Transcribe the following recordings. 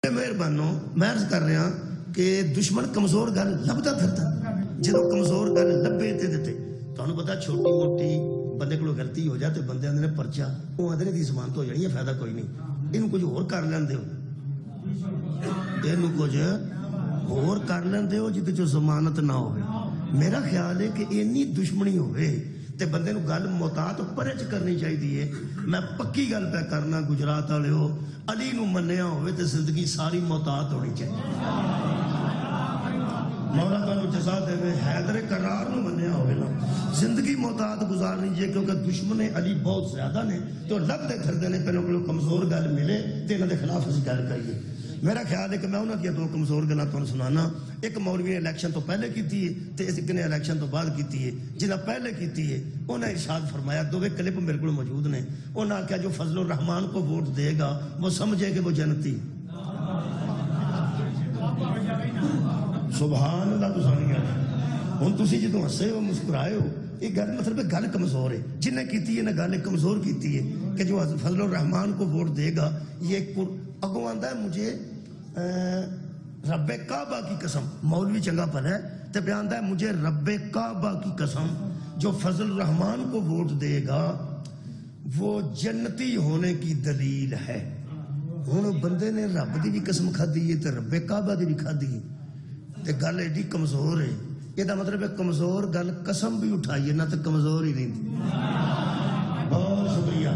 مہربانو میں عرض کر رہا کہ دشمن کمزور گل لبدا پھرتا جدو کمزور گل لبے تے دتے تانوں پتہ چھوٹی موٹی بندے کو غلطی ہو جائے تو بندے آندے نے پرچا وہ آندے نے دی زمان تو ہو جانی ہے فائدہ کوئی نہیں اینوں کچھ اور کر لیندے ہو اینوں کچھ اور کر لیندے ہو جدے جو ضمانت نہ ہوئے میرا خیال ہے کہ اینی دشمنی ہوئے تے بندے نو گل محتاط پرے چ کرنی چاہیے میں پکی گل پہ کرنا گجرات والے ہو علی نو منیا ہوئے تے زندگی ساری محتاط ہونی چاہیے مولا تعالی جزا دے حیدر کرار نو منیا ہوئے نا زندگی محتاط گزارنی چاہیے کیونکہ دشمن علی بہت زیادہ نے تو لب دے پھردے نے پہلے کو کمزور گل ملے تے انہاں دے خلاف اسی گل کریے میرا خیال ہے کہ میں انہاں دی دو کمزور گلاں تانوں سنانا ایک مولوی نے الیکشن تو پہلے کیتی ہے تے ایک نے الیکشن تو بعد کیتی ہے جنہاں پہلے کیتی ہے انہاں ارشاد فرمایا دوویں کلپ میرے کو موجود نے انہاں کہا جو فضل الرحمان کو ووٹ دے گا وہ سمجھے کہ وہ جنتی سبحان اللہ تو سانی گل ہن تسی جدوں ہسے ہو مسکرائے ہو یہ گل مطلب گل کمزور ہے جنہیں کیتی ہے نا گل کمزور کیتی ہے کہ جو فضل الرحمان کو ووٹ دے گا یہ اگوں آندا ہے مجھے رب کعبہ کی قسم مولوی چنگا پڑھا ہے تو بیان ہے مجھے رب کعبہ کی قسم جو فضل الرحمان کو ووٹ دے گا وہ جنتی ہونے کی دلیل ہے ہن بندے نے رب دی بھی قسم کھادی ہے تے رب کعبہ دی بھی کھادی ہے تے گل ایڈی کمزور ہے یہ مطلب ہے کمزور گل قسم بھی اٹھائیے نہ تو کمزور ہی نہیں بہت شکریہ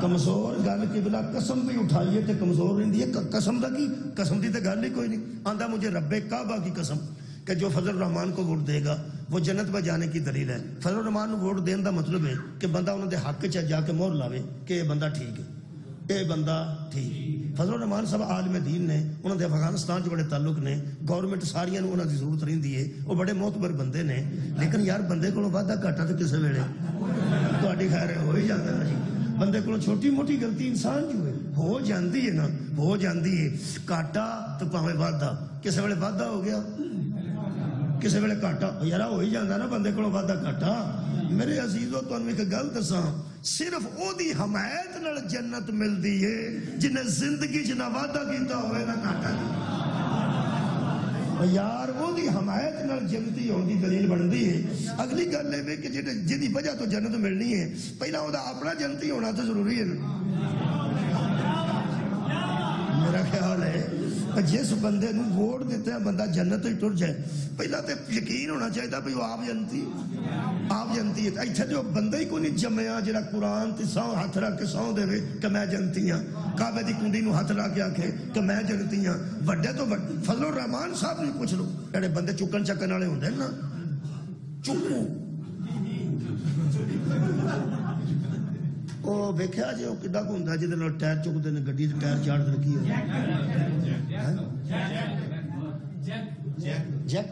کمزور گل کے بلا قسم بھی اٹھائیے تے کمزور نہیں دی قسم دا کی قسم دی تے گل ہی کوئی نہیں آندا مجھے رب کعبہ کی قسم کہ جو فضل الرحمان کو ووٹ دے گا وہ جنت میں جانے کی دلیل ہے فضل الرحمان کو ووٹ دین دا مطلب ہے کہ بندہ انہوں دے حق چ جا کے مہر لاوے کہ یہ بندہ ٹھیک ہے یہ بندہ ٹھیک فضل الرحمان صاحب عالم دین نے انہوں نے افغانستان جو بڑے تعلق نے گورنمنٹ ساریاں انہوں نے ضرورت رہندی ہے وہ بڑے معتبر بندے نے لیکن یار بندے کو وعدہ گھاٹا تو کسے ویلے تہاڈی خیر ہو ہی جاتا ہے جی بندے کو چھوٹی موٹی غلطی انسان جو ہے ہو جاندی ہے نا ہو جاندی ہے گھاٹا تو پاویں وعدہ کسے ویلے وعدہ ہو گیا کسے ویلے گھاٹا یار ہو ہی جاندا نا بندے کو وعدہ گھاٹا میرے عزیزو تانوں ایک گل دساں صرف او دی حمایت نال جنت ملدی ہے جنہیں زندگی چ نہ وعدہ کیتا ہوئے نہ گھاٹا یار وہ دی حمایت نال جنتی ہون دی دلیل بندی ہے اگلی گل ہے کہ جدی وجہ تو جنت ملنی ہے پہلا وہ اپنا جنتی ہونا تو ضروری ہے میرا خیال ہے جس بندے نو ووٹ دیتے ہیں بندہ جنت ہی ٹر جائے پہلا تو یقین ہونا چاہیے بھی وہ آپ جنتی ہے ایتھے جو بندہ ہی کوئی نہیں جمیا جڑا قرآن تے سو ہاتھ رکھ کے سو دے کہ میں جنتی ہاں کعبے دی کنڈی نو ہاتھ لا کے آکھے کہ میں جنتی ہاں وڈے تو فضل الرحمان صاحب نے پوچھ لو جڑے بندے چکن چکن والے ہوندے نا چکو او ویکھیا جی او کڈا کو ہوندا جے نال ٹائر چکدے نے گڈی تے ٹائر چاڑ دے کی ہے جیک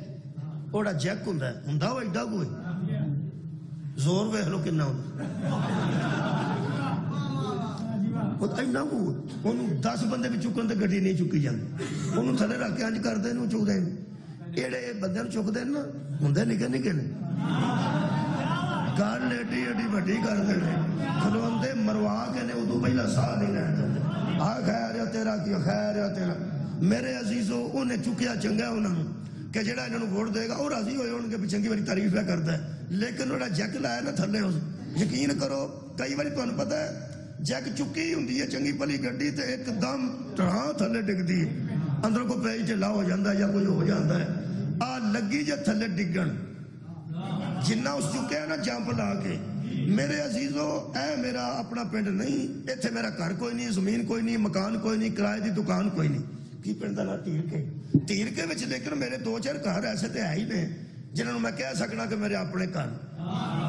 اوڑا جیک ہوندا وہ ایڈا کوئی زور ویکھ لو کنا ہوندا وہ اینا کو اونوں 10 بندے بھی چکن تے گڈی نہیں چکی جاندی اونوں تھلے رکھ کے انج کردے نو چکدے ایڑے بندے نو چکدے نا ہوندے نکے نکے نے گل ایڈی ایڈی وڈی کردے نے کھلوندے مروا کے نے ادو پہلا ساہ نہیں لین دے آ خیر ہے تیرا کی خیر ہے تیرا میرے عزیزو انہیں چکیا چنگا انہوں نے کہ جڑا انہوں نے ووٹ دے گا وہ راضی ہوئے ان کے بھی چنگی بڑی تعریف پہ کرتا ہے لیکن انہوں نے جیک لایا نا تھلے یقین کرو کئی باری تمہیں پتہ ہے جیک چکی ہوندی ہے چنگی پلی گڈی تے ایک دم ٹراں تھلے ڈگدی ہے اندر کو پیج ٹھلا ہو جاتا ہے یا کوئی ہو جاتا ہے آ لگی جے تھلے ڈگن جنہ اس چکے ہیں نا جمپ لا کے میرے عزیزو اے میرا اپنا پنڈ نہیں ایتھے میرا گھر کوئی نہیں زمین کوئی نہیں مکان کوئی نہیں کرائے دی دکان کوئی نہیں کی پنڈ دا نا تیر کے وچ لیکن میرے 2-4 گھر ایسے تے ہے ہی نے جنہوں میں کہہ سکنا کہ میرے اپنے گھر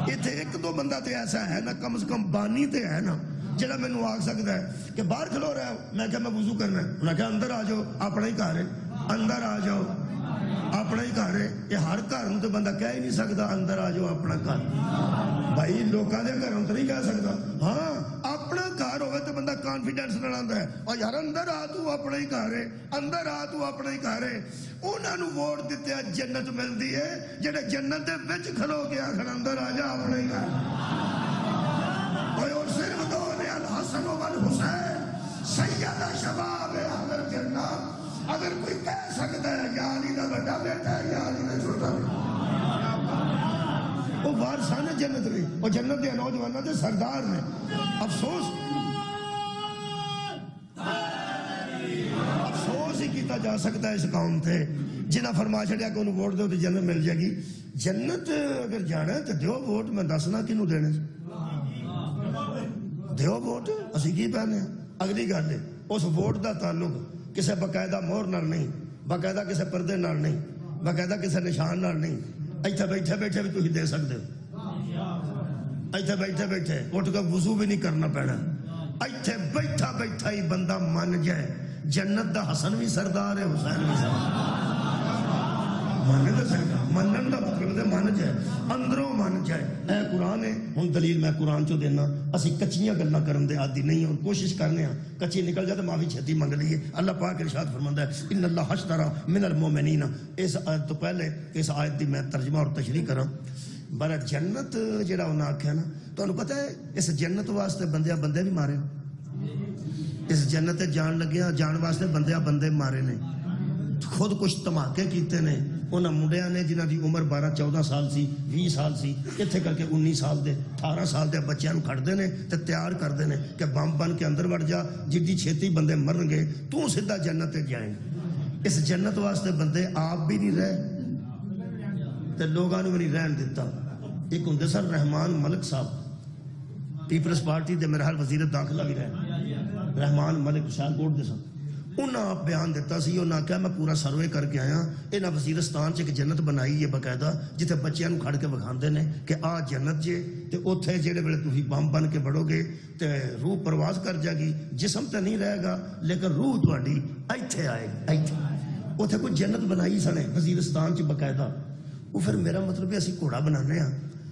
ایتھے 1-2 بندہ تے ایسا ہے نا کم سے کم بانی تے ہے نا جڑا مینوں آکھ سکدا ہے کہ باہر کھلو رہا ہے میں کہ میں وضو کرنا ہے انہاں کہا اندر آ جاؤ اپنا ہی گھر ہے اندر آ جاؤ اپنا ہی گھر ہے یہ ہر گھر ہوں تو بندہ کہہ ہی نہیں سکتا اندر آ جاؤ اپنا گھر بھائی لوکاں دے گھر ہوں تو نہیں کہہ سکتا ہاں اپنا گھر ہوئے تو بندہ کانفیڈنس نال آندا ہے اور یار اندر آ تو اپنا ہی گھر ہے اندر آ تو اپنا ہی گھر ہے انہاں نو ووٹ دتے جنت ملدی ہے جڑے جنت دے وچ کھلو کے آکھن اندر آ جا اپنا ہی گھر اور صرف دو نے الحسن والحسین سیدہ شباب اہل الجنہ وارثان جنت نے، اور جنت کے نوجوانوں کے سردار نے۔ افسوس ہی کیتا جا سکتا ہے اس قوم تے جنہیں فرما چھڑیا کہ انہوں ووٹ دو تو جنت مل جائے گی۔ جنت اگر جانا ہے تو دیو ووٹ، میں دسنا کنوں دینے دیو ووٹ، اسی کی پہنے ہیں۔ اگلی گل ہے اس ووٹ دا تعلق کسے باقاعدہ مہر نال نہیں، باقاعدہ کسے پردے نال نہیں، باقاعدہ کسے نشان نال نہیں، ایتھے بیٹھے بیٹھے بھی تھی دے سکتے ہو، ایتھے بیٹھے بیٹھے اٹھ کے وضو بھی نہیں کرنا پینا، ایتھے بیٹھا بیٹھا ہی بندہ من جائے جنت دا حسن بھی سردار ہے، حسین بھی سردار مانے دے سکتا، منن دا مطلب دے من جائے، اندروں من جائے۔ اے قرآن ہے، ہن دلیل میں قرآن چو دینا، اسی کچیاں گلاں کرن دے عادی نہیں ہوں، کوشش کرنے ہیں کچی نکل جائے تو معافی چھتی منگ لیے۔ اللہ پاک ارشاد فرماندا ہے ان اللہ اشترى من المؤمنین، اس آیت تو پہلے اس آیت دی میں ترجمہ اور تشریح کراں۔ بڑا جنت جڑا انہاں آکھیا نا، تانوں پتہ ہے اس جنت واسطے بندے بھی مارے، اس جنت جان لگیا جان واسطے بندے مارے نے، خود کچھ دھماکے کیتے نے انہاں منڈیاں نے جنہاں دی عمر 12-14 سال سی، 20 سال سی، اتنے کر کے 19 سال دے 18 سال دے بچیاں نوں کھڑدے نے تے تیار کردے نے کہ بم بن کے اندر وڑ جا، جدی چھیتی بندے مرن گے تو سیدھا جنت تے جائیں گے۔ اس جنت واسطے بندے آپ بھی نہیں رہے تے لوگاں نوں بھی نہیں رہن دیتا۔ ایک ہوندے سر رحمان ملک صاحب، پیپلز پارٹی دے میرے حال وزیر داخلہ بھی رہے، رحمان ملک سیالکوٹ دے سن، انہاں بیان دیتا سی، انہاں کہا میں پورا سروے کر کے آیا، انہاں وزیرستان چ ایک جنت بنائی ہے باقاعدہ جتے بچیاں نوں کھڑ کے وکھاندے نے کہ آ جنت جے تے اوتھے جڑے ویلے تسی بم بن کے بڑھو گے تے روح پرواز کر جائے گی، جسم تے نہیں رہے گا لیکن روح تہاڈی ایتھے آئے گی، ایتھے اوتھے کوئی جنت بنائی سنے وزیرستان چ باقاعدہ۔ وہ پھر میرا مطلب ہے اسی گھوڑا بنانے ہاں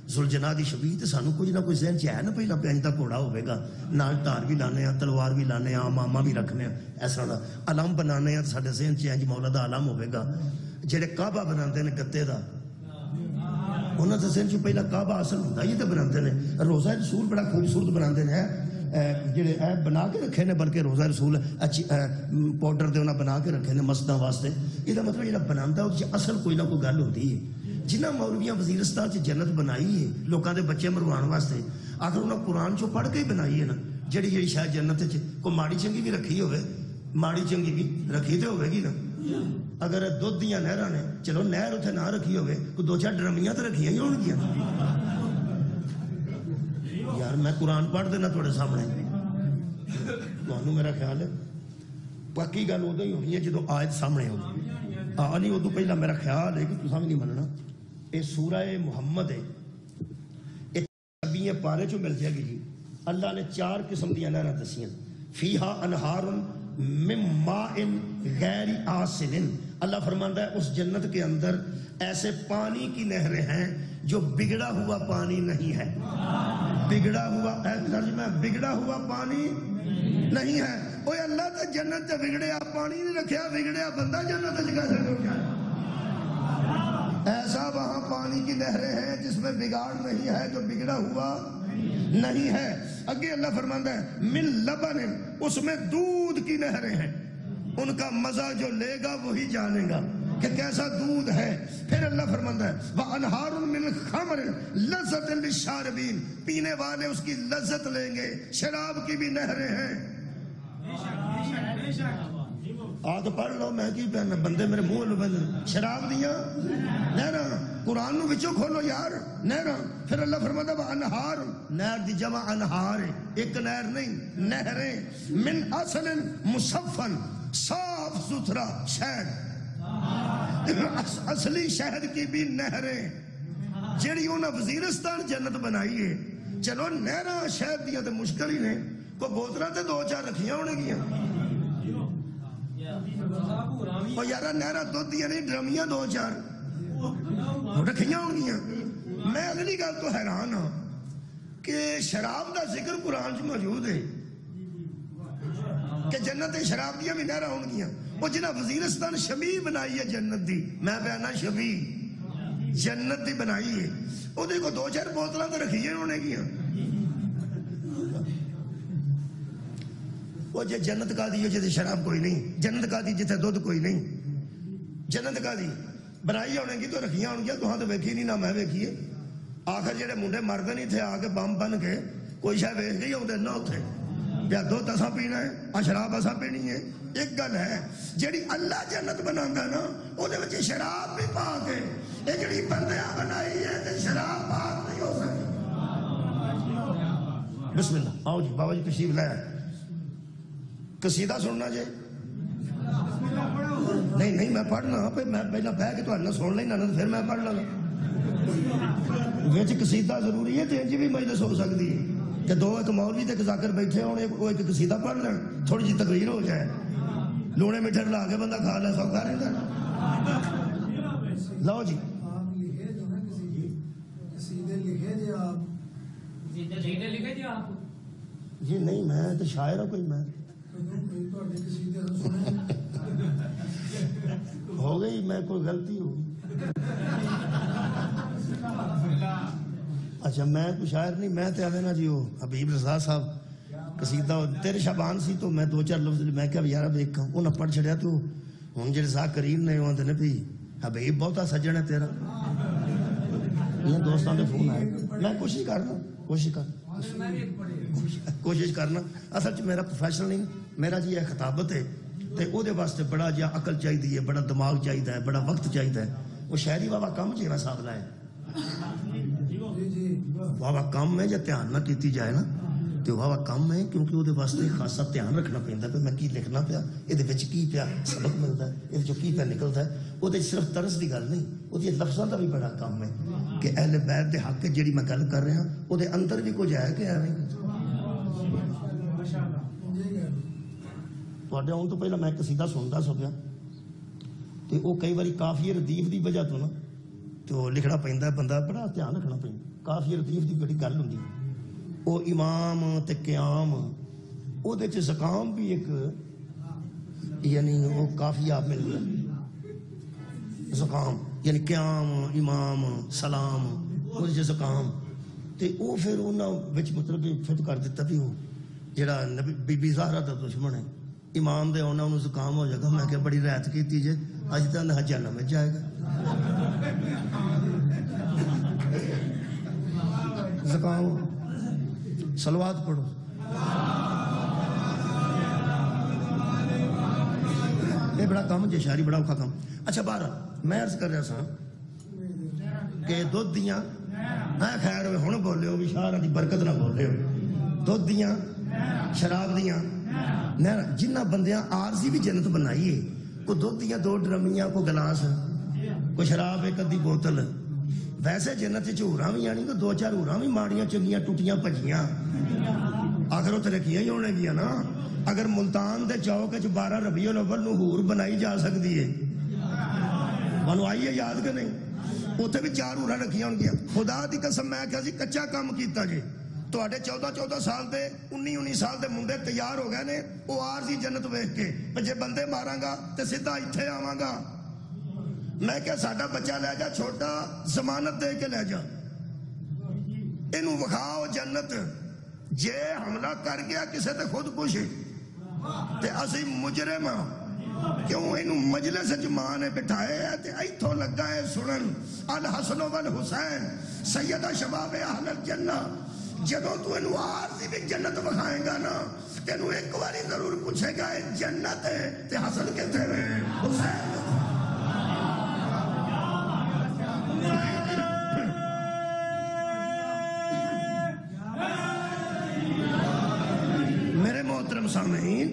ذوالجناح دی شبیہ تے سانوں کچھ نہ کچھ ذہن چ ہے نا، پہلا پنج دا گھوڑا ہوے گا، نال ٹار بھی لانے ہاں، تلوار بھی لانے ہاں، ماما بھی رکھنے ہاں، ایسا دا علم بنانے ہاں، ساڈے ذہن چ انج مولا دا علم ہوے گا۔ جڑے کعبہ بناندے نے گتے دا، انہاں دے ذہن چ پہلا کعبہ اصل ہوندا ہی تے بناندے نے، روزہ رسول بڑا خوبصورت بناندے نے، جڑے بنا کے رکھے نے، بلکہ روزہ رسول پاؤڈر دے انہاں بنا کے رکھے نے مسجداں واسطے۔ یہ مطلب جڑا بناندا او اصل کوئی نہ کوئی گل ہوندی ہے۔ جنہاں مولویاں وزیرستان سے جنت بنائی ہے لوگوں کے بچے مروان واسطے، آخر انہوں قرآن چو پڑھ کے ہی بنائی ہے نا، جڑی شاید جنت کوئی ماڑی چنگی بھی رکھی ہوئے، ماڑی چنگی بھی رکھی تو ہوئے گی نا۔ اگر دودھ دیاں نہراں نے، چلو نہر اتنے نہ رکھی ہوئے، کوئی 2-4 ڈرمیاں تو رکھیاں ہی ہون گیاں۔ یار میں قرآن پڑھ دینا تھوڑے سامنے، تمہیں میرا خیال ہے باقی گل ادو ہی ہونی ہے جدو آیت سامنے ہوگی، نہیں ادو پہلا میرا خیال ہے کہ تساں بھی نہیں مننا، یہ سورہ محمد ہے، یہ 26 پارے چو مل جائے گی جی۔ اللہ نے 4 قسم دیا نہراں دسیاں، فیہا انہار من ماء غیر آسن، اللہ فرماندا ہے اس جنت کے اندر ایسے پانی کی نہریں ہیں جو بگڑا ہوا پانی نہیں ہے، بگڑا ہوا پانی نہیں ہے۔ اوے اللہ تے جنت تے بگڑیا پانی نہیں رکھیا، بگڑیا بندہ جنت تے کیسے ہو جائے؟ ایسا وہاں پانی کی نہریں ہیں جس میں بگاڑ نہیں ہے، جو بگڑا ہوا نہیں ہے۔ اگے اللہ فرماندا ہے من لبن، اس میں دودھ کی نہریں ہیں، ان کا مزہ جو لے گا وہی جانے گا کہ کیسا دودھ ہے۔ پھر اللہ فرماندا ہے وَأَنْهَارٌ مِّنْ خَمْرٍ لَذَّةٍ لِّلشَّارِبِينَ، پینے والے اس کی لذت لیں گے، شراب کی بھی نہریں ہیں۔ آج پڑھ لو میں کی پہنا، بندے میرے منہ بندے شراب دیاں نہراں، قرآن نو وچوں کھولو یار نہراں۔ پھر اللہ فرماتا ہے انہار، نہر دی جمع انہار ہے، ایک نہر نہیں نہریں، من اصل مصفن، صاف ستھرا شہد، اصلی شہد کی بھی نہریں، جیڑی انہاں وزیرستان جنت بنائی ہے۔ چلو نہراں شہد دیاں تے مشکل ہی نے، کوئی بوتلاں تے 2-4 رکھیاں ہونے گیاں، اور یارہ نہرہ دودھ دیا نہیں ڈرمیاں 2-4 رکھیاں ہوں گیاں۔ میں اگلی گل تو حیران ہوں کہ شراب دا ذکر قرآن سے موجود ہے کہ جنت شراب دیا بھی نہرہ ہوں گیاں، وہ جنہ وزیرستان شبیہ بنائی ہے جنت دی، میں بیانا شبیہ جنت دی بنائی ہے، وہ دیکھو 2-4 بوتلاں تو رکھیاں ہونے گیاں۔ وہ جے جنت کا دی جیسے شراب کوئی نہیں، جنت کا دی جیسے دودھ کوئی نہیں، جنت کا دی بنائی ہونے گی تو رکھیاں ہوں گیا، تو ہاں تو ویکھی نہیں نہ میں ویکھیے، آخر جڑے منڈے مرد نہیں تھے آ کے بم بن کے کوئی شاید ویخ کے ہی آتے نہ اتنے یا دودھ اصا پینا ہے شراب اصا پینی ہے. ایک گل ہے جیڑی اللہ جنت بنا نا وہ شراب بھی پا کے یہ جڑی بندیاں بنائی ہے تے شراب پاک نہیں ہو سکتی. بسم اللہ آؤ جی بابا جی تشریف لایا قصیدہ سننا جی. نہیں میں پڑھنا پہ میں پہلے بہ کے تھوڑے سن لینا پھر میں پڑھ لوں. قصیدہ ضروری ہے تے انج بھی مجلس ہو سکتی ہے کہ دو ایک مولوی تے ایک ذاکر بیٹھے ہونے وہ ایک قصیدہ پڑھ لیں تھوڑی جی تقریر ہو جائے لونے میٹھے لا کے بندہ کھا لے سوکھا رہتا. لو جی جی نہیں میں تو شاعر ہوں کوئی میں ہو گئی میں کوئی غلطی ہوگی. اچھا میں کوئی شاعر نہیں میں تے آوے نا جی وہ حبیب رضا صاحب قصیدہ تیرے شابان سی تو میں دو چار لفظ میں کیا یار دیکھا انہیں پڑھ چڑیا تو ہوں جی ذاکرین نے وہ آتے بھی حبیب بہتا سجن ہے تیرا. یہ دوستان کے فون آئے میں کوشش کرنا اصل میرا پروفیشنل نہیں میرا جی یہ خطابت ہے تے او دے واسطے بڑا جہا عقل چاہیے بڑا دماغ چاہیے بڑا وقت چاہیے. وہ شہری بابا کم جی صاحب لائے بابا کم ہے جب دھیان نہ کیتی جائے نا تو بابا کم ہے کیونکہ وہ واسطے خاصا دھیان رکھنا پہنتا پہ میں کی لکھنا پیا یہ کی پیا سبق ملتا ہے یہ کی پیا نکلتا ہے. وہ صرف طرز کی گل نہیں وہ لفظوں کا بھی بڑا کام ہے کہ اہل بیت دے حق جیڑی میں گل کر رہا وہ اندر بھی کچھ ہے کہ نہیں. تھوڑے آن تو پہلے میں قصیدہ سنتا سو پیا تو وہ کئی باری کافی ردیف کی وجہ تو نا تو لکھنا پہنتا بندہ بڑا دھیان رکھنا پہنتا. کافی ردیف کی بڑی گل ہوں وہ امام تے قیام وہ زکام بھی ایک یعنی وہ کافی آپ مل گیا زکام یعنی قیام امام سلام وہ زکام تے وہ پھر انہوں مطلب فٹ کر دیتا بھی وہ جڑا بی بی زہرا دا دشمن ہے امام دے ہونا انہوں زکام ہو جائے گا. میں کہ بڑی رعایت کی تیجے اج تک نہ جنم میں جائے گا زکام. سلوات پڑھو یہ بڑا کام جی شاعری بڑا اوکھا کام. اچھا بارہ میں عرض کر رہا سا کہ دودھ دیاں خیر ہوئے ہوں بولے ہو بھی شاعر کی برکت نہ بولے ہو دودھ دیاں شراب دیاں جنہ بندیاں عارضی بھی جنت بنائی ہے کوئی دودھ دیاں دو ڈرمیاں کوئی گلاس کوئی شراب ایک ادھی بوتل ویسے جنت ہوراں بھی آنی تو دو چار ہوراں بھی ماڑیاں چنگیاں ٹوٹیاں بھجیاں آخر وہ ترقیاں ہی ہونے گیا نا. اگر ملتان دے چوک 12 ربیع الاول نو حور بنائی جا سکتی ہے منو آئی ہے یاد کہ نہیں اتنے بھی 4 ہوراں رکھیاں ہوں گیا. خدا دی قسم میں کہا جی کچا کام کیتا جی تھوڑے 14 سال دے 19 سال دے منڈے تیار ہو گئے نے وہ عارضی جنت ویکھ کے جے بندے ماراں گا تے سیدھا ایتھے آواں گا. میں کہ ساڈا بچہ لے جا چھوٹا ضمانت دے کے لے جا اینو وکھاؤ جنت جے حملہ کر گیا کسے تے خود کش تے اسی مجرم کیوں اینو مجلس ماں نے بٹھائے ہے تے ایتھوں لگا ہے سنن الحسن والحسین سیدہ شباب اہل الجنہ. جدوں تو اینو عارضی بھی جنت وکھائے گا نا تینو ایک باری ضرور پوچھے گا جنت ہے تے حسن کتے رہے حسین میرے محترم سامعین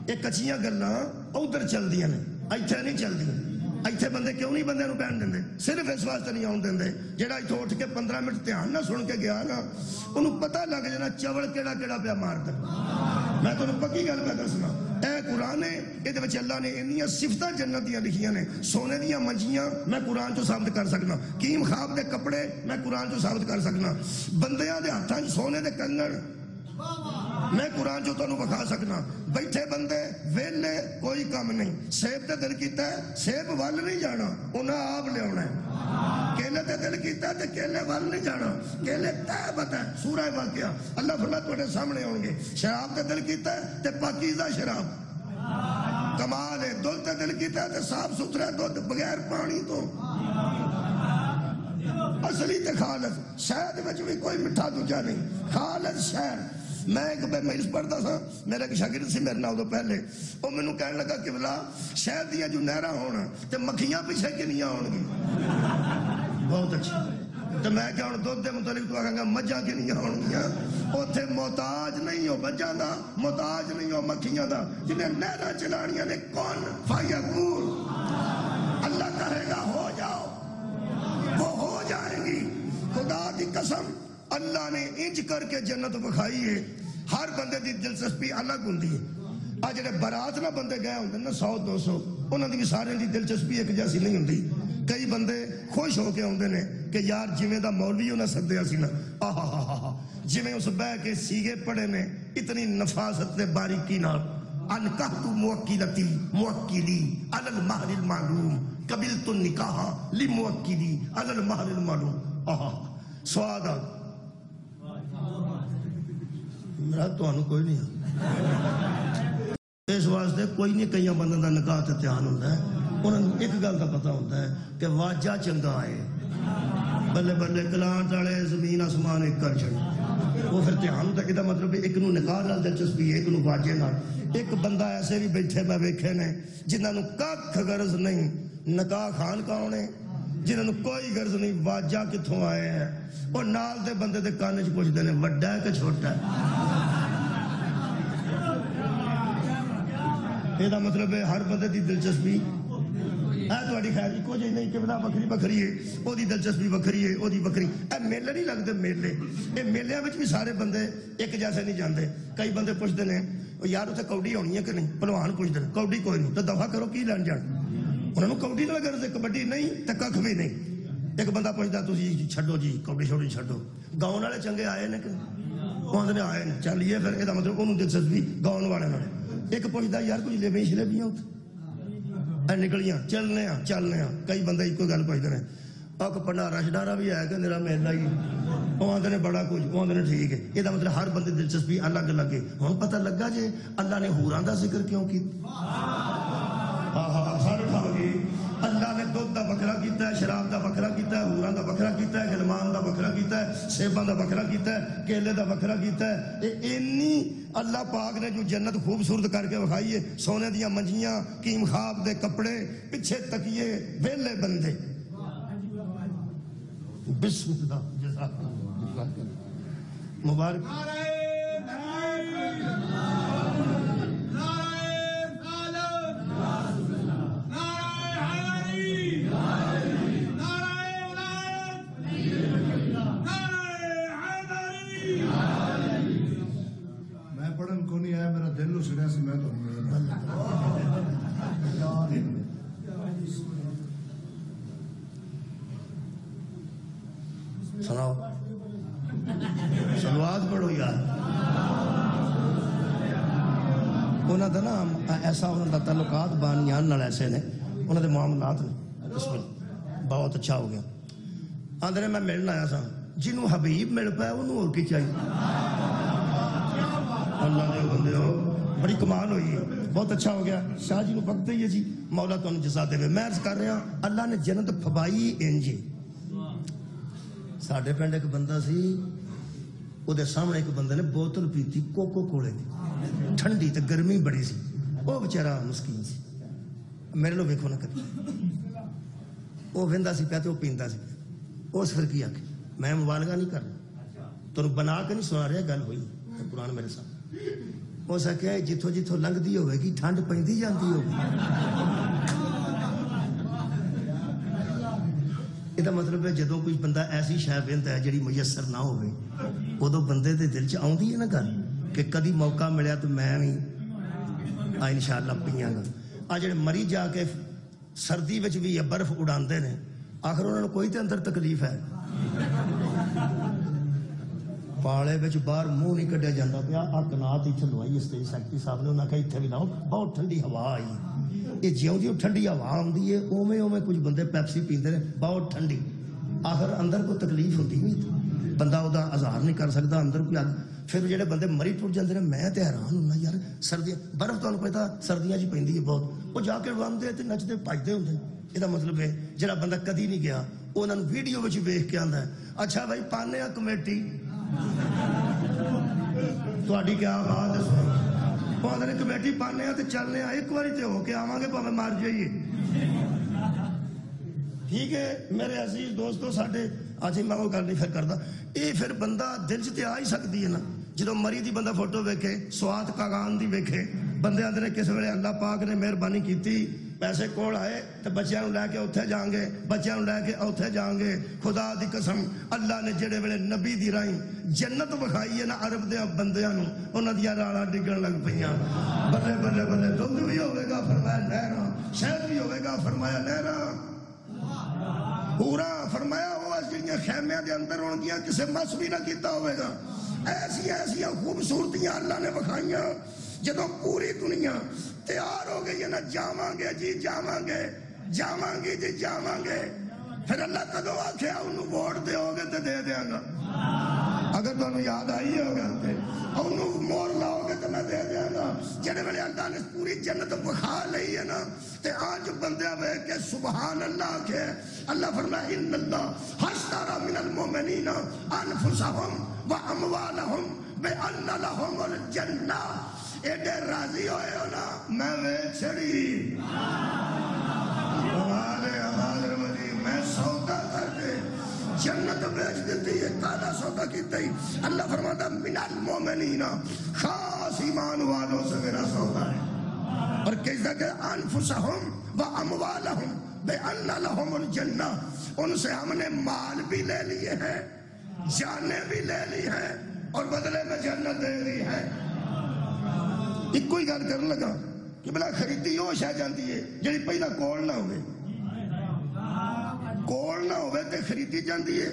یہ کچیاں گلاں ادھر چل دیا نے ایتھے نہیں چل دیا. ایتھے بندے کیوں نہیں بندے بہن دیں صرف اس واسطے نہیں آن دیں جہاں اتوں اٹھ کے 15 منٹ دھیان نہ سن کے گیا نا انہوں پتہ لگ جانا چوڑ کیڑا کیڑا پیا مارتا. میں تمہیں پکی گل پہ دسنا اے قرآن ہے یہ اللہ نے انیاں صفتاں جنت دیاں لکھیاں نے. سونے دیاں منجیاں میں قرآن چو ثابت کر سکنا کیم خواب دے کپڑے میں قرآن چو ثابت کر سکنا بندیاں دے ہاتھاں سونے دے کنگن میں قرآن جو تنوں بکھا سکنا. بیٹھے بندے ویلے کوئی کام نہیں سیب تے دل کیتا ہے سیب وال نہیں جانا انہاں آپ لے آنا ہے. کیلے تے دل کیتا ہے تے کیلے وال نہیں جانا کیلے تہ بتا ہے. سورہ واقعہ اللہ فرماتا تواڈے سامنے ہون گے. شراب تے دل کیتا ہے تے پاکیزہ شراب کمال ہے. دودھ تے دل کیتا ہے تے صاف ستھرا دودھ بغیر پانی تو اصلی تے خالص، شہد وچ بھی کوئی مٹھا دوجا نہیں، خالص شہد۔ میں ایک میلس پڑھتا سا، میرا ایک شاگرد سی میرے نال تو پہلے، وہ مینوں کہنے لگا کہ بلا شہد دیاں جو نہراں ہون تے مکھیاں پیچھے کنیاں ہون گی۔ بہت اچھا۔ تو میں کہ ہوں دودھ دے متعلق تو آگاں گا مجھاں کنیاں ہون گیاں، اوتھے محتاج نہیں ہو مجھاں دا، محتاج نہیں ہو مکھیاں دا، جنہیں نہراں چلانیاں نے کون فیکون، اللہ کہے گا ہو جاؤ، وہ ہو جائیں گی۔ خدا کی قسم اللہ نے انج کر کے جنت بکھائی ہے، ہر بندے دی دلچسپی الگ ہوندی ہے۔ آ جڑے برات نہ بندے گئے ہوندے نا 100-200، انہاں دی سارے دی دلچسپی ایک جیسی نہیں ہوندی۔ کئی بندے خوش ہو کے آندے نے کہ یار جویں دا مولوی انہاں سدیا سی نا، آہا جویں اس بہ کے سیگے پڑے نے اتنی نفاست تے باریکی نال، انکحت موکلتی موکلی علی المہر المعلوم، قبلت النکاح لموکلی علی المہر المعلوم۔ آہا سواد آ میرا تانوں کوئی نہیں، اس واسطے کوئی نہیں، کئی بندوں کا نکاح تے دھیان ہوتا ہے، انہوں نے ایک گل کا پتہ ہوتا ہے کہ واجہ چنگا ہے، بلے بلے کلانٹ والے زمین آسمان ایک کر چھڑ، وہ پھر دھیان ہوتا ہے۔ یہ مطلب ایک نو نکاح نال دلچسپی ہے، ایک نو واجے نال۔ ایک بندہ ایسے بھی بیٹھے میں ویکھے نے جنہوں نے ککھ غرض نہیں نکاح خان کون ہے، جنہوں نے کوئی غرض نہیں واجہ کتھوں آئے ہیں، اور نال دے بندے دے کانے چ پوچھتے ہیں وڈا ہے کہ چھوٹا ہے۔ یہ مطلب ہے ہر بندے دی دلچسپی ہے تھوڑی خیر ایکو جی نہیں کہ بنا بکری بکری ہے، وہ دی دلچسپی بکری ہے، وہ دی بکری۔ اے میلے نہیں لگتے میلے، یہ میلیاں وچ بھی سارے بندے ایک جیسے نہیں جاندے۔ کئی بندے پوچھتے ہیں یار اتنے کوڈی ہونی ہے کہ نہیں، پہلوان پوچھتے ہیں کوڈی کوئی نہیں، تو دفعہ کرو کی لین جان، انہوں نے کوڈی نہ غرض ہے، کبڈی نہیں تو ککھ بھی نہیں۔ ایک بندہ پوچھتا تسی چھڈو جی کوڈی چھوڑی چھڈو، گاؤں والے چنگے آئے نے کہ وہ آدھے آئے نے چلیے، پھر یہ مطلب انہوں دلچسپی گاؤں والے نال۔ ایک پوچھتا یار کچھ لیبیاں شلیبیاں نکلیاں چلنے ہاں، کئی بندے ایک گل پوچھتے ہیں اک پنڈارا شڈارا بھی ہے کہ میرا میلہ ہی، وہ آدھے نے بڑا کچھ، وہ آدھے نے ٹھیک ہے۔ یہ مطلب ہر بندے دلچسپی الگ الگ ہے۔ ہوں پتہ لگا جی اللہ نے ہوراں دا ذکر کیوں کی، اللہ نے دودھ دا بکرا کیتا ہے، شراب دا بکرا کیتا ہے، ہوراں دا بکرا کیتا ہے، غلمان دا بکرا کیتا ہے، سیباں دا بکرا کیتا ہے، کیلے دا بکرا کیتا ہے۔ اینی اللہ پاک نے جو جنت خوبصورت کر کے بکھائی ہے، سونے دیاں منجیاں، کیم خواب دے کپڑے، پیچھے تکیے، ویلے بندے۔ بسم اللہ جزاک اللہ مبارک۔ میں پڑھن کو نہیں آیا، میرا دل نو سڑیا سی، میں تو سناؤ سلوات پڑھو یار۔ انہوں نے نا ایسا انہوں نے تعلقات بانیان نال ایسے نے، انہوں نے معاملات نے بہت اچھا ہو گیا۔ آندھے میں ملن آیا سا، جنہوں حبیب مل پایا انہوں اور کی چاہیے، اللہ نے بندے ہو بڑی کمال ہوئی ہے، بہت اچھا ہو گیا۔ شاہ جی نو وقت ہی ہے جی، مولا تو انہوں جزا دے ہوئے۔ میں عرض کر رہا اللہ نے جنت پھبائی انجی۔ ساڑھے پینڈ ایک بندہ سی، وہ دے سامنے ایک بندے نے بوتل پیتی کوکو کولے دی، ٹھنڈی تے گرمی بڑی سی، وہ بیچارہ مسکین سی، میرے لو ویکھو نہ کبھی، وہ ویندا سی پیا تے وہ پیندا سی پیا۔ اس پھر کی آکھے میں مبالغہ نہیں کر رہا، تو بنا کے نہیں سنا رہا، گل ہوئی قرآن میرے ساتھ۔ ہو سکے جتھوں جتھوں لنگدی ہوئے گی ٹھنڈ پیندی جاندی ہوگی۔ یہ مطلب ہے جدو کوئی بندہ ایسی شے ویندا ہے جڑی میسر نہ ہوئے، ادو بندے دے دل چ آؤندی ہے نا گل کہ کدی موقع ملیا تو میں بھی انشاءاللہ پیاں گا۔ آ جڑے مری جا کے سردی وچ بھی یہ برف اڑاندے نے، آخر انہوں نے کوئی تے اندر تکلیف ہے؟ پاڑے بچ باہر منہ نہیں کڈیا جاتا پیا، آ کنات اتنے لوائی اسٹیج سیکٹری صاحب نے، انہیں کہا اتنے بھی لاؤ، بہت ٹھنڈی ہوا آئی۔ یہ جیوں جیوں ٹھنڈی ہوا آتی ہے اوویں اوویں کچھ بندے پیپسی پیندے نے، بہت ٹھنڈی۔ آخر اندر کوئی تکلیف ہوتی نہیں، بندہ وہ اظہار نہیں کر سکتا اندر کوئی اگ۔ پھر جڑے بندے مری ٹر جاتے ہیں، میں تے حیران ہونا یار، سردیاں برف تمہیں پتا سردیاں پیندی ہے بہت، وہ جا کے اڑاندے تے نچتے بھجتے ہوندے۔ یہ مطلب ہے جڑا بندہ کدی نہیں گیا انہوں نے ویڈیو وچ ویکھ کے آندا ہے اچھا بھائی پانے آ کمیٹی تہاڈی کیا بات ہے وہ آدھے کمیٹی پانے آ تے چلنے آ ایک باری تے ہو کے آواں گے پاویں مر جائیے ٹھیک ہے میرے عزیز دوستو ساڈے اج میں وہ گل نہیں پھر کردا یہ پھر بندہ دل چ تے آ ہی سکتی ہے نا جدو مری دی بندہ فوٹو ویکھے سوات کاغان دی ویکھے بندے آندے نے کس ویلے اللہ پاک نے مہربانی کیتی پیسے کول آئے تو بچیاں لے کے اوتھے جان گے بچیاں لے کے اوتھے جان گے خدا دی قسم اللہ نے جڑے ویلے نبی دی راہیں جنت وکھائی ہے نا عرب دے بندیاں نو انہاں دی راڑاں ڈگن لگ پیاں بلے بلے بلے دودھ بھی ہوے گا فرمایا نہراں شہد بھی ہوے گا فرمایا نہراں پورا فرمایا وہ جڑیاں خیمیاں دے اندر ہون گیاں کسے مس بھی نہ کیتا ہوے گا ایسی ایسی خوبصورتیاں اللہ نے بکھائیاں جدو پوری دنیا تیار ہو گئی ہے نا جاواں گے جی جاواں گے جاواں گے جی جاواں گے پھر اللہ کدو آکھیا انہوں ووٹ دیو گے تے دے دیاں گا اگر تو انہوں یاد آئی ہوگا انہوں مور لاؤ گے تو میں دے دیاں گا جڑے ویلے اللہ نے پوری جنت بخا لئی ہے نا تے آج بندے وے کہ سبحان اللہ کے اللہ فرمایا ان اللہ اشترى من المؤمنین انفسهم واموالهم بان لهم الجنہ ایڈے راضی ہوئے ہو نا میں ویچ چھڑی میں سودا کر کے جنت بیچ دیتی ہے کالا سودا کیتا ہی اللہ فرماتا من المؤمنین خاص ایمان والوں سے میرا سودا ہے اور کہتا کہ انفسهم واموالهم بان لهم الجنہ ان سے ہم نے مال بھی لے لیے ہیں جانیں بھی لے لی ہیں اور بدلے میں جنت دے دی ہے ایک کوئی گل کرنے لگا کہ بلا خریدی ہو شاہ جانتی ہے جڑی پہلا کول نہ ہوئے تے خریدی جانتی ہے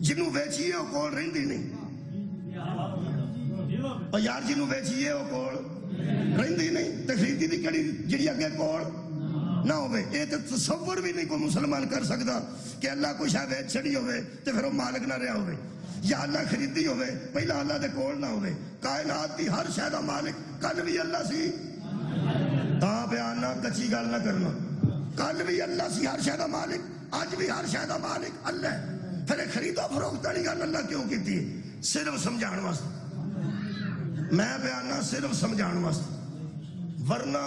جنوں ویچیے وہ کول رہندی نہیں اور یار جنوں ویچیے وہ کول رہندی نہیں تے خریدی دی کڑی جڑی اگے کول نہ ہوئے یہ تو تصور بھی نہیں کوئی مسلمان کر سکتا کہ اللہ کو شاہ ویچ چھڑی ہوئے تے پھر وہ مالک نہ رہا ہوئے یا اللہ خریدی ہوئے پہلا اللہ دے کول نہ ہوئے کائنات دی ہر شے دا مالک کل بھی اللہ سی تاں بیان کچی گل نہ کرنا کل بھی اللہ سی ہر شے دا مالک آج بھی ہر شے دا مالک اللہ پھر خریدا فروخت والی گل اللہ کیوں کیتی صرف سمجھان واسطے میں بیان صرف سمجھان واسطے ورنہ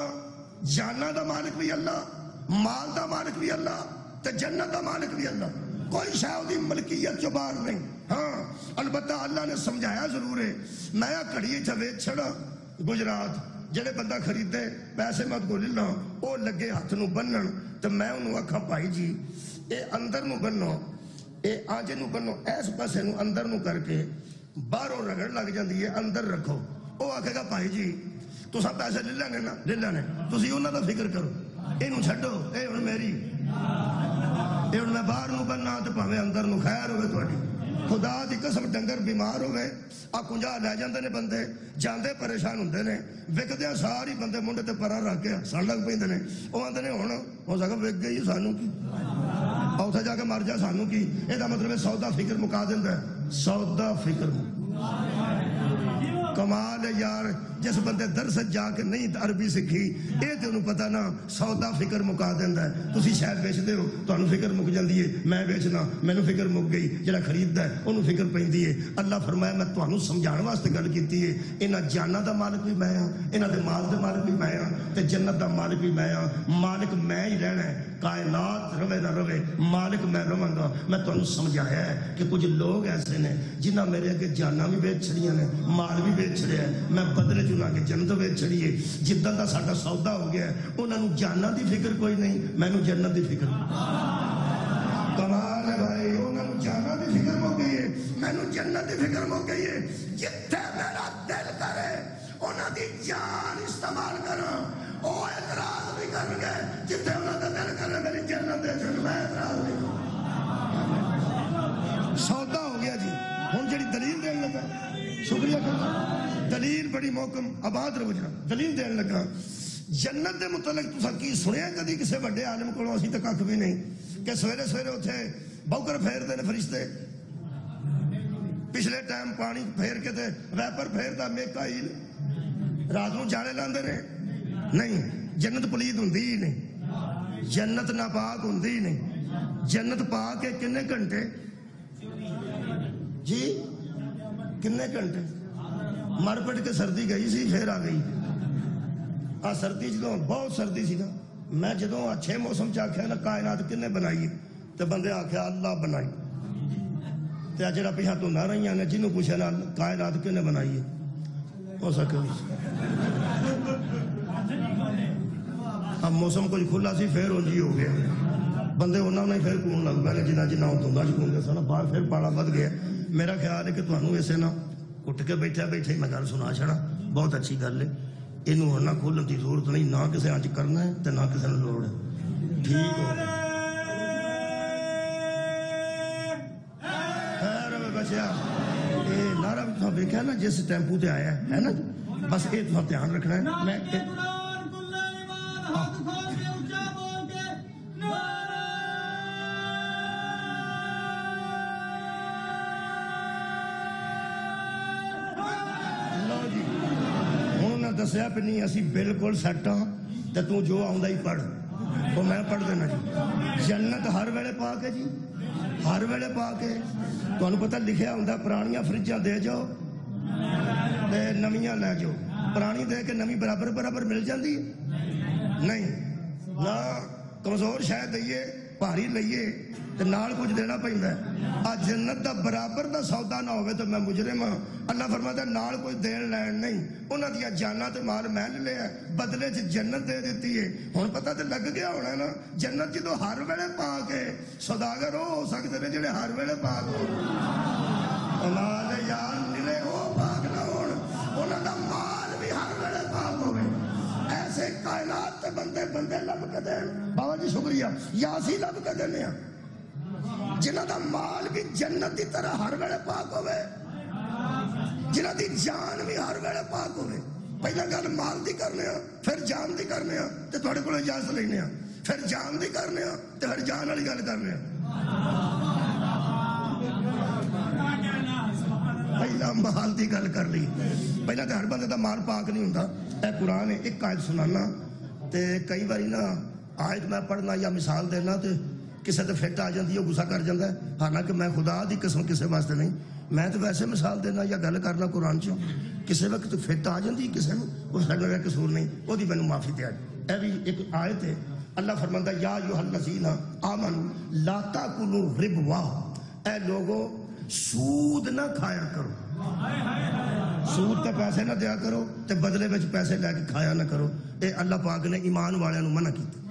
جانا دا مالک بھی اللہ مال دا مالک بھی اللہ تے جنت دا مالک بھی اللہ کوئی شاید دی ملکیت جو باہر نہیں ہاں البتہ اللہ نے سمجھایا ضرور ہے میں کڑی ویچ چھڑا گجرات جڑے بندہ خریدے پیسے مت کو لے لاں وہ لگے ہاتھ نو بنن تو میں انہوں آکھا بھائی جی اے اندر نو بنو اے آنجے نو بنو ایس پاسے نو اندر نو کر کے باہروں رگڑ لگ جاندی ہے اندر رکھو وہ آکھے گا بھائی جی تو سب پیسے لے لینے نا لے لینے تسی انہاں دا فکر کرو اے نو چھڈو اے ہن میری اے ہن میں باہر نو بننا تے پاویں اندر نو خیر ہوے تہاڈی خدا دی قسم ڈنگر بیمار ہوئے آ کنجا لے جاندے نے بندے جاندے پریشان ہوندے نے وکدیاں ساری بندے منڈے تے پرا رکھ کے ہسن لگ پیندے نے او آندے نے ہن ہو سکدا وک گئی سانو کی اوتھے جا کے مر جا سانو کی اے دا مطلب ہے سودا فکر مکا دیندا ہے سودا فکر کمال ہے یار جس بندے درس جا کے نہیں عربی سکھی اے تے انہوں پتہ نا سودا فکر مکا دیندا ہے تسی شاید بیچدے ہو تانوں فکر مک جاندی ہے میں بیچنا مینوں فکر مک گئی جڑا خریددا ہے اونوں فکر پیندی ہے اللہ فرمایا میں تانوں سمجھاون واسطے گل کیتی ہے انہاں جاناں دا مالک بھی میں ہاں انہاں دے مال دے مالک بھی میں ہاں تے جنت دا مالک بھی میں ہاں مالک میں ہی رہنا ہے کائنات روے نہ روے مالک میں رہواں گا میں تانوں سمجھایا ہے کہ کچھ لوگ ایسے نے جنہاں میرے اگے جاناں بھی بیچ چھڑیاں نے مال بھی بیچ چھڑیا ہے میں بدلے چنا کے جنت بیچ چھڑیے جداں دا ساڈا سودا ہو گیا ہے انہاں نوں جاناں دی فکر کوئی نہیں مینوں جنت دی فکر کمال ہے بھائی انہاں نوں جاناں دی فکر مک گئی ہے مینوں جنت دی فکر مک گئی ہے جتھے میرا دل کرے انہاں دی جان استعمال کراں او اعتراض بھی کر گئے جتھے انہاں دا دل کرے میری جنت دے چھڑ میں اعتراض نہیں سودا ہو گیا جی ہن جڑی دلیل دین لگا شکریہ کرتا دلیل بڑی محکم آباد رہو جا دلیل دین لگا جنت دے متعلق تساں کی سنیا کدی کسے بڑے عالم کولوں اسی تے ککھ بھی نہیں کہ سویرے سویرے اوتھے بوکر پھیردے نے فرشتے پچھلے ٹائم پانی پھیر کے تے ویپر پھیردا میکائیل رات نوں جانے لاندے نے نہیں جنت پلید ہوندی ہی نہیں جنت ناپاک ہوندی ہی نہیں جنت پا کے کنے گھنٹے جی کنے گھنٹے مر پٹ کے سردی گئی سی پھر آ گئی سردی جدوں بہت سردی سی نا میں جدوں اچھے موسم چ آخیا نا کائنات کنے بنائی تو بندے آخیا اللہ بنائی تے جڑا پیچھا تو نہ رہی نے جنوں پوچھا نا کائنات کنے بنائی ہو سکے اب موسم کچھ کھلا سی پھر انجی ہو گیا بندے انہوں نے پھر کون لگ پے جنہ جنہ دھندا چکون گیا سن باہر پھر پالا ود گیا میرا خیال ہے کہ تمہیں اسے نہ اٹھ کے بیٹھے بیٹھے میں گل سنا چھڑا بہت اچھی گل ہے یہ نہ کھولن کی ضرورت نہیں نہ کسی اج کرنا ہے تو نہ کسی نے لوڑ ہے ٹھیک ہو خیر بچیا یہ نعرہ بھی تم دیکھا نا جس ٹیمپو تے آیا ہے نا بس یہ تم دھیان رکھنا ہے میں دسیا پہ نہیں اسی بالکل سیٹ ہاں تے تو جو آؤں ہی پڑھ وہ میں پڑھ دینا جی جنت ہر ویلے پا کے جی ہر ویلے پا کے تمہیں پتہ لکھیا ہوں پرانیاں فریجاں دے جاؤ تے نویاں لے جاؤ پرانی دے کے نوی برابر برابر مل جاندی نہیں نہ کمزور شاید دئیے بھاری لئیے تے نال کچھ دینا پیندا ہے آ جنت دا برابر دا سودا نہ ہوئے تو میں مجرم ہاں اللہ فرماتا ہے نال کوئی دین لین نہیں انہاں دیا جاناں تے مال میں لے لیا بدلے چ جنت دے دیتی ہے ہن پتہ تے لگ گیا ہونا نا جنت جدوں ہر ویلے پا کے سوداگر ہو سکتے نے جڑے ہر ویلے پا کے مال یار نرے ہو پاک نہ ہون انہاں دا مال بھی ہر ویلے پاک ہوے ایسے کائنات تے بندے بندے لب کے دین بابا جی شکریہ یاسی لب کے دینے ہیں جنہ دا مال بھی جنت دی طرح ہر ویلے پاک ہوئے جنہ دی جان بھی ہر ویلے پاک ہوئے پہلا گل مال دی کرنے ہیں پھر جان دی کرنے ہیں تے تھوڑے کو اجازت لینے ہیں پھر جان دی کرنے ہیں تے پھر جان والی گل کرنے ہیں پہلا مال دی گل کر لی پہلا تے ہر بندے دا مال پاک نہیں ہوندا اے قرآن ہے ایک آیت سنانا تے کئی باری نا آیت میں پڑھنا یا مثال دینا تے کسی تے فٹ آ جاتی ہے غصہ کر جاتا ہے حالانکہ میں خدا دی قسم کسی واسطے نہیں میں تو ویسے مثال دینا یا گل کرنا قرآن چوں کسی وقت فٹ آ جاتی کسی نے اس کا میرا قصور نہیں وہ دی مینوں معافی دے اے بھی ایک آیت ہے اللہ فرماندا یا ایھا الذین آمنوا لا تاکلوا الربا اے لوگو سود نہ کھایا کرو سود تے پیسے نہ دیا کرو تے بدلے وچ پیسے لے کے کھایا نہ کرو اے اللہ پاک نے ایمان والوں نوں منع کیتا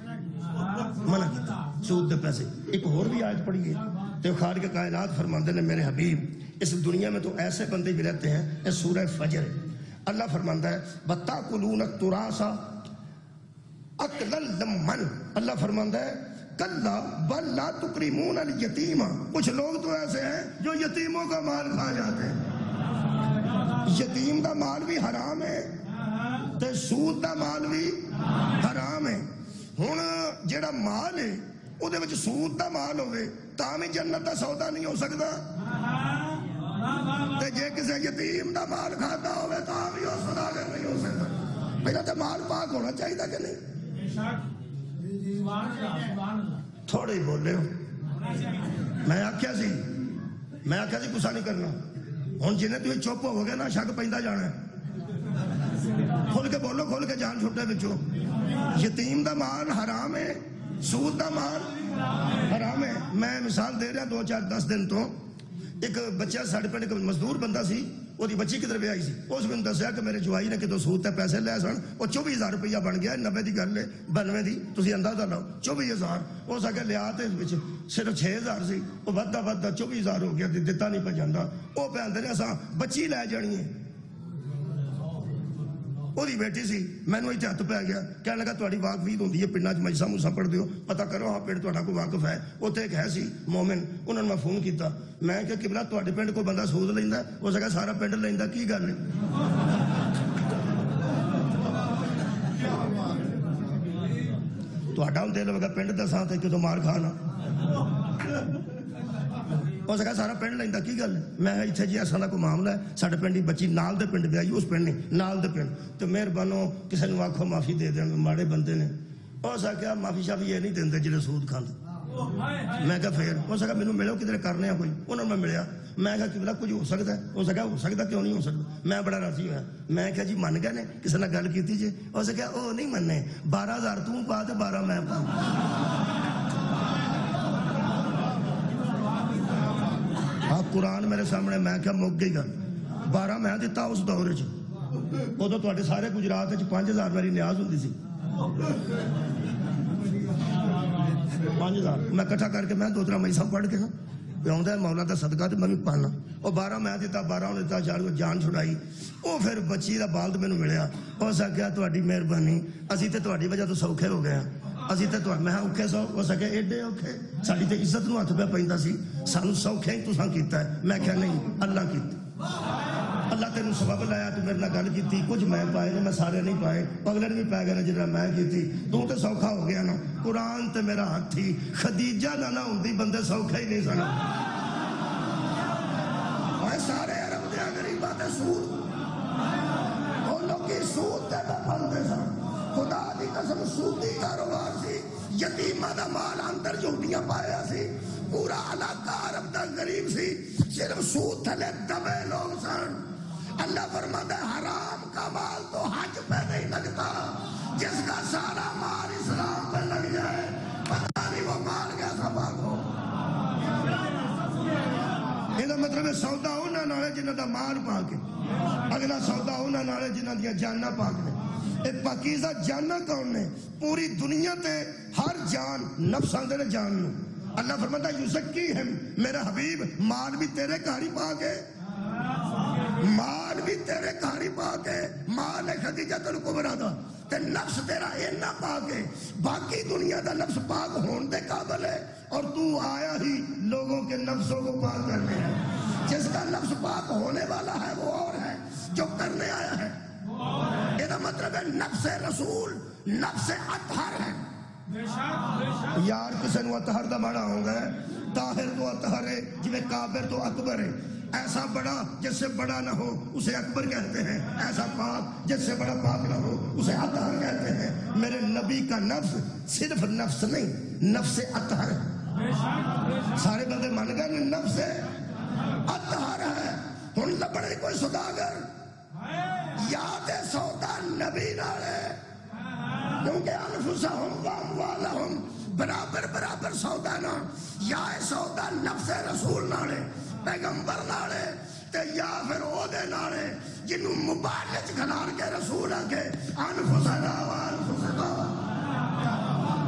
سود دے پیسے ایک اور بھی آیت پڑھی ہے تو خالق کائنات فرماندے نے میرے حبیب اس دنیا میں تو ایسے بندے بھی رہتے ہیں یہ سورہ فجر ہے اللہ فرماندا ہے وَتَأْكُلُونَ التُّرَاثَ أَكْلًا لَمًّا اللہ فرماندا ہے کلا بل لا تکریمون الیتیم کچھ لوگ تو ایسے ہیں جو یتیموں کا مال کھا جاتے ہیں یتیم دا مال بھی حرام ہے تے سود دا مال بھی حرام ہے ہن جیڑا مال ہے او دے وچ سود دا مال ہوئے تاں بھی جنت دا سودا نہیں ہو سکدا تے جے کسے یتیم دا مال کھاتا ہوئے تاں بھی او سوداگر نہیں ہو سکدا پہلا تے مال پاک ہونا چاہیے کہ نہیں تھوڑے ہی بولے ہو میں آکھیا سی غصہ نہیں کرنا ہن جنہیں تمہیں چپ ہو گئے نا شک پیندا جانا ہے کھل کے بولو کھل کے جان چھٹے بچوں یتیم دا مال حرام ہے سود دا مال حرام ہے میں مثال دے رہا 2-4-10 دن تو ایک بچہ ساڑھے پنڈ ایک مزدور بندہ سی وہ دی بچی کدھر بھی آئی سی اس میں دسیا کہ میرے جوائی نے کتوں سود تے پیسے لے سن وہ 24,000 روپیہ بن گیا 90 دی گل ہے 92 دی تسی اندازہ لاؤ 24,000 ہو سکے لیا تے صرف 6,000 سی وہ بدھا 24,000 ہو گیا دتا نہیں پہ جاندہ وہ پہ آندے نے اساں بچی لے جانی ہے وہ دی بیٹی سی میں نے اتنے ہاتھ پہ گیا کہنے لگا تھوڑی واقفیت ہوتی ہے پنڈا چ مجلساں مجلساں پڑھ دیو پتہ کرو ہاں پنڈ تہاڈا کوئی واقف ہے اتنے ایک ہے سی مومن انہوں نے میں فون کیتا میں کہ قبلہ تہاڈے پنڈ کوئی بندہ سود لیندا ہو سکا سارا پنڈ لیندا کی گل ہے تہاڈا دل ہوگا پنڈ دساں تے کدوں مار کھانا ہو سکا سارا پنڈ لیندا کی گل میں اتنے جی ایسا کوئی معاملہ ہے ساڈے پنڈ بچی نال دے پنڈ بیائی اس پنڈ نہیں نال دے پنڈ تو مہربانو کسی نے آخو معافی دے دین ماڑے بندے نے ہو سکیا معافی شافی یہ نہیں دیں جڑے سود کھاندے میں کہا پھر اس نے کہا مینوں ملو کدھر کرنے کوئی انہوں نے میں ملیا میں کہا کہ بلا کچھ ہو سکتا ہے اس نے کہا ہو سکتا کیوں نہیں ہو سکتا میں بڑا راضی ہوا میں کہا جی من گئے نے کسی نے گل کیتی جی اس نے کہا وہ نہیں مننے 12,000 تو پا تے 12 میں پا آپ قرآن میرے سامنے میں کہا مک گئی گل 12 میں دیتا اس دور ادو تے سارے گجرات 5,000 میری نیاز ہوتی سی 5,000 میں کٹھا کر کے میں 2-3 مجلساں پڑھ کے نا آؤں مولا دا صدقہ تو میں بھی پڑھنا وہ 12 میں دیتا 12 نے دیتا 4 جان چھڑائی وہ پھر بچی دا بال تو مینوں ملیا اس آخیا تہاڈی مہربانی اسی تے تہاڈی وجہ تو سوکھے ہو گئے اسی تے میں اوکھے سو اس آخیا ایڈے اوکھے ساڈی تے عزت نوں ہاتھ پہ پیندا سی سانوں سوکھے ہی تساں کیتا ہے میں کہا نہیں اللہ کیتا اللہ تینوں سبب لایا تو میرے نال گل کیتی کچھ میں پائے نے میں سارے نہیں پائے اگلے نے بھی پائے گئے جنہاں میں کیتی تو تے سوکھا ہو گیا نا قرآن تے میرا ہاتھ ہی خدیجہ نہ ہوندی بندے سوکھے ہی نہیں سن سارے عرب دیا غریباں تے سود وہ لوگی سود تے بندے سن خدا دی قسم سودی کاروبار سی یتیماں دا مال اندر جھوٹیاں پایا سی پورا علاقہ عرب دا غریب سی صرف سود تھلے دبے لوگ سن اللہ فرماتا ہے حرام کا مال تو حج پہ نہیں لگتا جس کا سارا مال اسلام پہ لگ جائے پتہ نہیں وہ مال کیسا پاک ہو یہ مطلب ہے سودا انہاں نال جنہاں دا مال پاک ہے اگلا سودا انہاں نال جنہاں دی جاناں پاک نے اے پاکیزہ جاناں کون نے پوری دنیا تے ہر جان نفس آندے نے جان نو اللہ فرماتا ہے یزکیہم میرا حبیب مال بھی تیرے گھر ہی پاک ہے مال بھی تیرے گھر ہی پاک ہے مال ہے خدیجہ الکبریٰ دا تے نفس تیرا اینا پاک ہے باقی دنیا دا نفس پاک ہون دے قابل ہے اور تو آیا ہی لوگوں کے نفسوں کو پاک کرنے ہے جس کا نفس پاک ہونے والا ہے وہ اور ہے جو کرنے آیا ہے یہ مطلب ہے نفس رسول نفس اطہر ہے یار کسی نو اطہر دا مانا ہوں گے طاہر تو اطہر ہے جویں کابر تو اکبر ہے ایسا بڑا جس سے بڑا نہ ہو اسے اکبر کہتے ہیں ایسا پاک جس سے بڑا پاک نہ ہو اسے اطہر کہتے ہیں میرے نبی کا نفس صرف نفس نہیں نفس اطہر ہے سارے بندے مان گئے نفس اطہر ہے ہن لبڑے کوئی سوداگر یاد سودا نبی نالے کیونکہ انفسہم واموالہم برابر برابر سودا نہ یا سودا نفس رسول نالے پیغمبر نالے تے یا پھر او دے نالے جنوں مبالغ کھلار کے رسول آگے انفسنا وانفسنا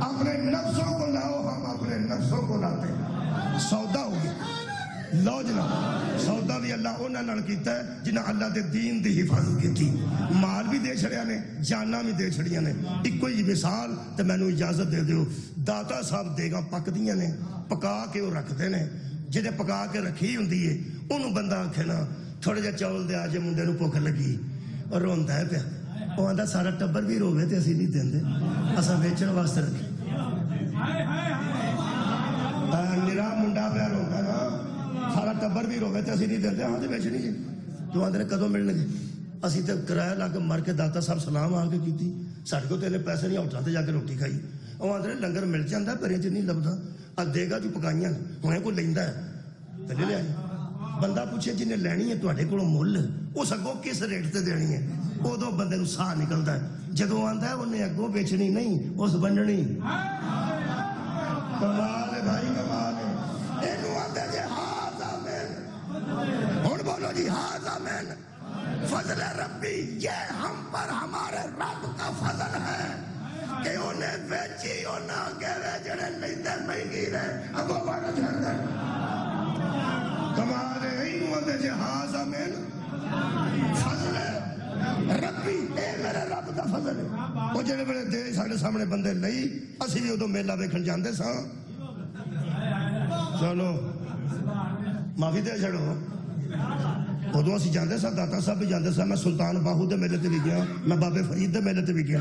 اپنے نفسوں کو لاؤ ہم اپنے نفسوں کو لاتے سودا ہو گیا لو جناب سودا بھی اللہ انہاں نال کیتا ہے جنہاں اللہ دے دین دی حفاظت کیتی مال بھی دے چھڑیا نے جاناں بھی دے چھڑیاں نے ایک ہی مثال تے مینوں اجازت دے دیو داتا صاحب دیگاں پکدیاں نے پکا کے وہ رکھتے نے جنہیں پکا کے رکھی ہوندی ہے انہوں بندہ آکھے نا تھوڑے جا چاول دے آجے منڈے نو بھوک لگی اور روندا ہے پیا وہ آندا سارا ٹبر بھی روے تے اسی نہیں دیندے اساں ویچن واسطے رکھی نرا منڈا پیا روندا نا سارا ٹبر بھی روے تے اسی نہیں دیندے ہاں تے ویچنی جی تو آندے نے کدوں ملن گے اسی تے کرایہ لا کے مر کے داتا صاحب سلام آ کے کیتی ساڈے کول تے انہیں پیسے نہیں ہوٹلاں تے جا کے روٹی کھائی وہ آندے نے لنگر مل جاندا پرے چ نہیں لبدا دے گا جو پکائیاں ہنے کوئی لیندا ہے تے لے لے بندہ پوچھے جنہیں لینی ہے تواڈے کولوں مل اس اگوں کس ریٹ تے دینی ہے ادو بندے نو ساہ نکلدا ہے جدوں آندا ہے انہیں اگوں بیچنی نہیں اس ونڈنی کمال ہے بھائی کمال ہے اینو آندے جے ھذا من ہن بولو جی ھذا من فضل ربی یہ ہم پر ہمارے رب کا فضل ہے کہ انہیں بیچی انہیں آگے ویچنے لیندے مہنگی رہے اب ہمارا چھڑ دے کمالے اینو آندے جے ھذا من فضل ربی اے میرے رب دا فضل ہے وہ جڑے بڑے دے ساڈے سامنے بندے لئی اسی بھی ادو میلہ ویکھن جاندے ساں چلو معافی دے چھڑو ادو اسی جاندے ساں داتا صاحب بھی جاندے ساں میں سلطان باہو دے میلے تے بھی گیا میں بابے فرید دے میلے تے بھی گیا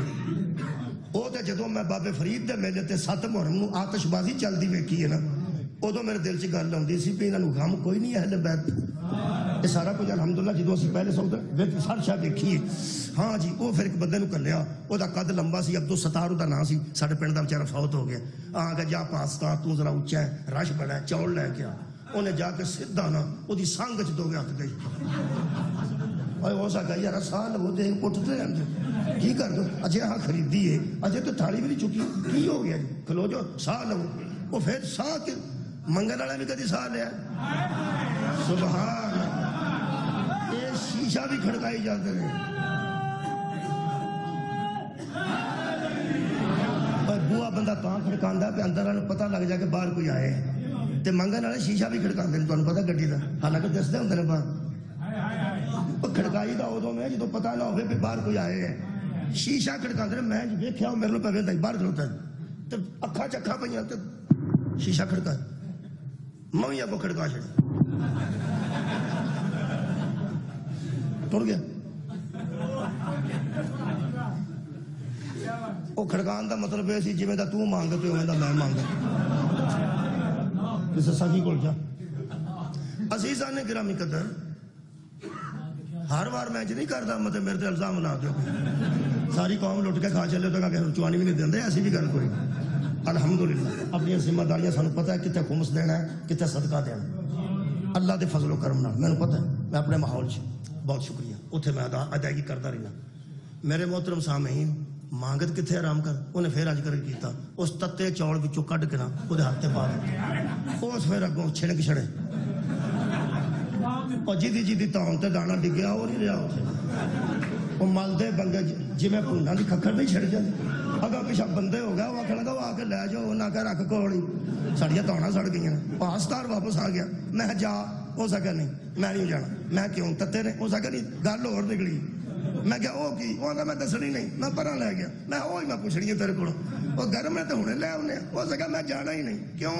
وہ تے جدوں میں بابے فرید دے میلے تے 7 محرم نو آتش بازی چلدی ویکھی ہے نا ادو میرے دل چ گل آندی سی بھی انہاں نو غم کوئی نہیں اہل بیت یہ سارا کچھ الحمدللہ جدو اسی پہلے سر شاہ دیکھیے ہاں جی وہ پھر ایک بندے نو کلیا وہ قد لمبا سی عبد الستار وہ نام سی سارے پنڈ کا بچارا فوت ہو گیا آ کے جا پاکستان تو ذرا اچا ہے رش بڑا ہے چول لے کے انہیں جا کے سیدھا نا وہ سنگ چ دو ہاتھ گئی ہو سکتا یار سال وہ دیکھ اٹھتے رہتے کی کر دو اجے ہاں خریدی ہے اجے تو تھالی بھی نہیں چکی کی ہو گیا کھلو جو ساہ لو وہ پھر ساہ کے منگل والا بھی کدی ساہ لیا سبحان یہ شیشہ بھی کھڑکائی جاتے ہیں بوا بندہ تاں کھڑکاندا پہ اندر والوں پتہ لگ جائے کہ باہر کوئی آئے تے منگن والے شیشہ بھی کھڑکاندے نے تانوں پتہ گڈی دا حالانکہ دسدے ہوندے نے باہر کھڑکائی دا ادو میں جدو پتہ نہ ہوئے کہ باہر کوئی آئے ہے شیشہ کھڑکاندے نے میں ویکھیا میرے لو پہ ویندا باہر کھڑوتا ہے تے اکھاں چکھاں پئیاں تے شیشہ کھڑکا میں بھی ابو کھڑکا چھڑی ٹر گیا وہ کھڑکان دا مطلب یہ سی جی دا تو مانگ تو دا میں مانگ کسی ساکی کول جا عزیزان نے گرامی قدر ہر بار میں نہیں کرتا مطلب میرے تے الزام لا دو ساری قوم لٹ کے کھا چلے تو کہ چوانی بھی نہیں دے ایسی بھی گل کوئی الحمدللہ اپنی ذمہ داریاں سانو پتہ ہے کتنے خمس دینا ہے کتنے صدقہ دینا اللہ دے فضل و کرم نال مینوں پتہ ہے میں اپنے ماحول بہت شکریہ اتنے میں ادائیگی کرتا رہنا میرے محترم سامعین مانگت کتنے آرام کر انہیں پھر اج کر کیتا اس تتے چوڑ وچوں کڈ کے نا وہ ہاتھ تے پا دتا اس پھر اگوں چھڑک چھڑے اور جی تان تے دانا ڈگیا وہ نہیں رہا اتنے وہ ملدے بندے جی میں پونڈا کی ککڑ نہیں چھڑ جاتی اگر پیچھا بندے ہو گیا وہ آخر لگا وہ آ کے لے جاؤ نہ کہ رکھ کوڑی ساڑیاں تانا سڑ گئی پاسدار واپس آ گیا میں جا ہو سکا نہیں میں نہیں جانا میں کیوں تتے نے ہو سکا نہیں گل اور نکلی میں کیا وہ کی وہ میں دسنی نہیں میں پرا لے گیا میں وہی میں پوچھنی ہے تیرے کو وہ گھر میں تو ہوں لے آنے ہو سکا میں جانا ہی نہیں کیوں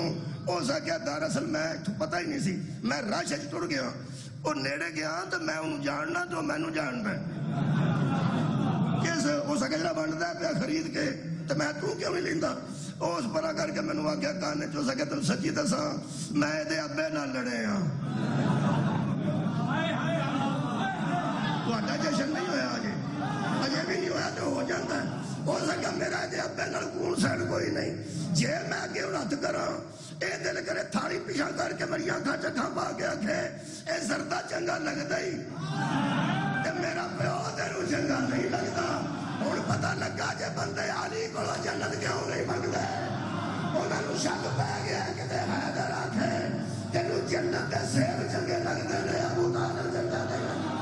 ہو سکیا دراصل میں پتہ ہی نہیں سی میں رش ٹر گیا وہ نیڑے گیا تو میں انہوں جاننا تو مینوں جاننا کس ہو سکے جا بنتا پیا خرید کے تو میں تو کیوں نہیں لینا اس پرا کر کے مینوں آگیا کانے چ سکے تم سچی دسا میں یہ ابے نال لڑے ہاں تہاڈا جشن نہیں ہویا اجے بھی نہیں ہویا تو ہو جاتا ہے ہو سکا میرا یہ ابے نال کون سین کوئی نہیں جے میں اگے رت کراں اے دل کرے تھالی پیچھا کر کے میری اکھاں چکھاں پا کے آکھے اے زردہ چنگا لگدا ہی تے میرا پیو تینوں چنگا نہیں لگدا ہن پتہ لگا جے بندے علی کول جنت کیوں نہیں منگدا انہاں نوں شک پہ گیا کہ تے حیدر آکھے تینوں جنت دے سیر چنگے لگدے نے ابو طالب جنت دے